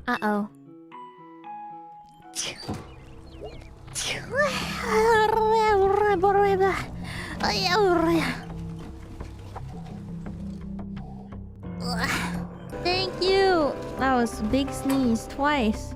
Uh-oh. Thank you. That was a big sneeze twice.